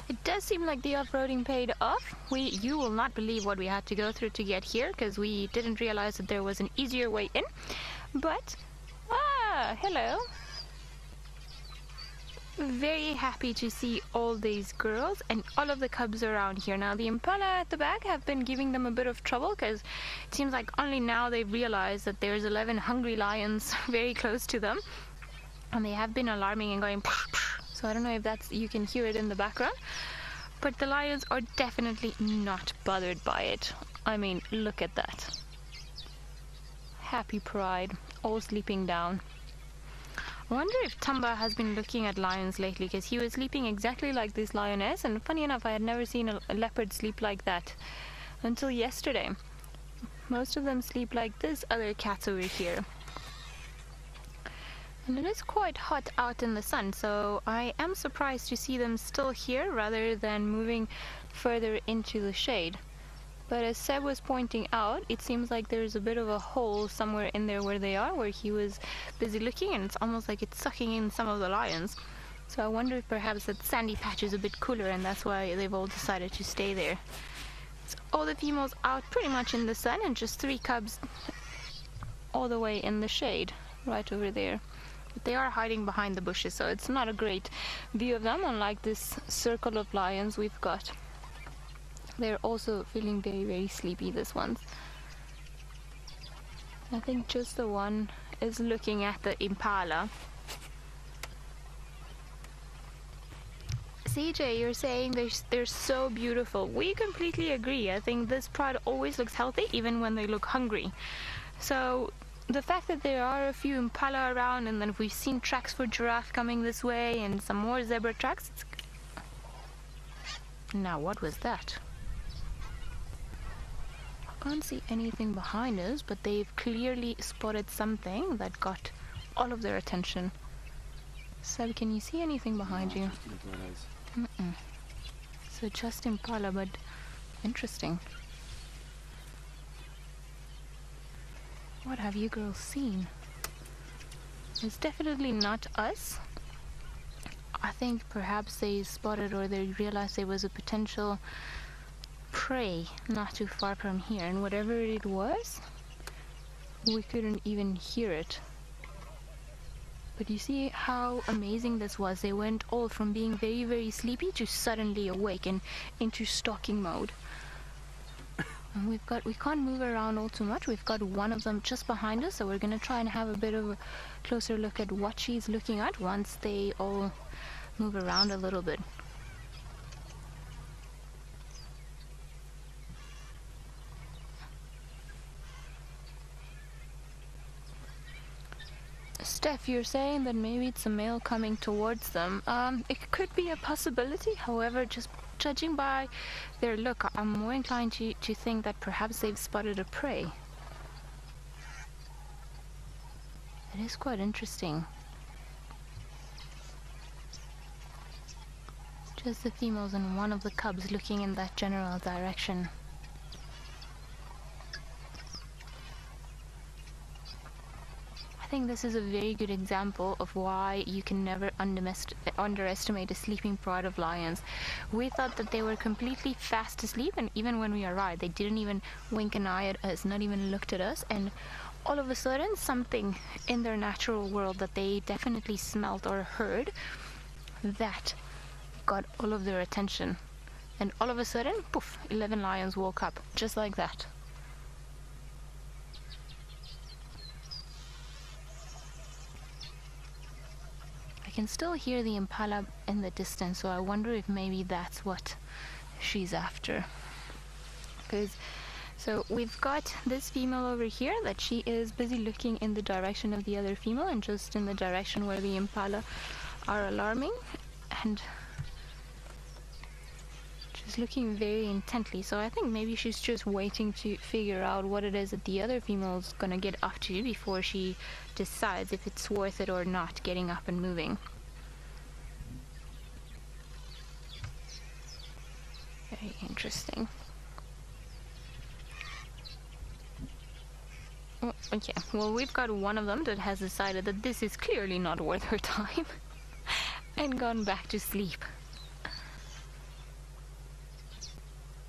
It does seem like the off-roading paid off. You will not believe what we had to go through to get here, because we didn't realize that there was an easier way in. But, hello. Very happy to see all these girls and all of the cubs around here. Now, the impala at the back have been giving them a bit of trouble, because it seems like only now they've realized that there's 11 hungry lions very close to them. And they have been alarming and going psh, psh. So I don't know if you can hear it in the background, but the lions are definitely not bothered by it. I mean, look at that. Happy pride, all sleeping down. I wonder if Tamba has been looking at lions lately, because he was sleeping exactly like this lioness, and funny enough, I had never seen a leopard sleep like that until yesterday. Most of them sleep like this other cats over here. And it is quite hot out in the sun, so I am surprised to see them still here rather than moving further into the shade. But as Seb was pointing out, it seems like there's a bit of a hole somewhere in there where they are, where he was busy looking, and it's almost like it's sucking in some of the lions. So I wonder if perhaps that sandy patch is a bit cooler and that's why they've all decided to stay there. So all the females out pretty much in the sun, and just 3 cubs all the way in the shade, right over there. But they are hiding behind the bushes, so it's not a great view of them, unlike this circle of lions we've got. They're also feeling very, very sleepy, this ones. I think just the one is looking at the impala. CJ, you're saying they're so beautiful. We completely agree. I think this pride always looks healthy, even when they look hungry. So the fact that there are a few impala around, and then we've seen tracks for giraffe coming this way and some more zebra tracks. Now, what was that? I can't see anything behind us, but they've clearly spotted something that got all of their attention. Seb, can you see anything behind you? So just impala, but interesting. What have you girls seen? It's definitely not us. I think perhaps they spotted, or they realized there was a potential prey not too far from here, and whatever it was, we couldn't even hear it. But you see how amazing this was. They went all from being very, very sleepy to suddenly awake and into stalking mode. And we can't move around all too much. We've got one of them just behind us, so we're gonna try and have a bit of a closer look at what she's looking at once they all move around a little bit. Steph, you're saying that maybe it's a male coming towards them. It could be a possibility. However, just judging by their look, I'm more inclined to think that perhaps they've spotted a prey. It is quite interesting. Just the females and one of the cubs looking in that general direction. I think this is a very good example of why you can never underestimate a sleeping pride of lions. We thought that they were completely fast asleep, and even when we arrived, they didn't even wink an eye at us, not even looked at us, and all of a sudden, something in their natural world that they definitely smelt or heard, that got all of their attention. And all of a sudden, poof, 11 lions woke up, just like that. I can still hear the impala in the distance, so I wonder if maybe that's what she's after. So we've got this female over here that she is busy looking in the direction of the other female, and just in the direction where the impala are alarming, and she's looking very intently. So I think maybe she's just waiting to figure out what it is that the other female's gonna get up to before she decides if it's worth it or not getting up and moving. Very interesting. Oh, okay, well, we've got one of them that has decided that this is clearly not worth her time and gone back to sleep.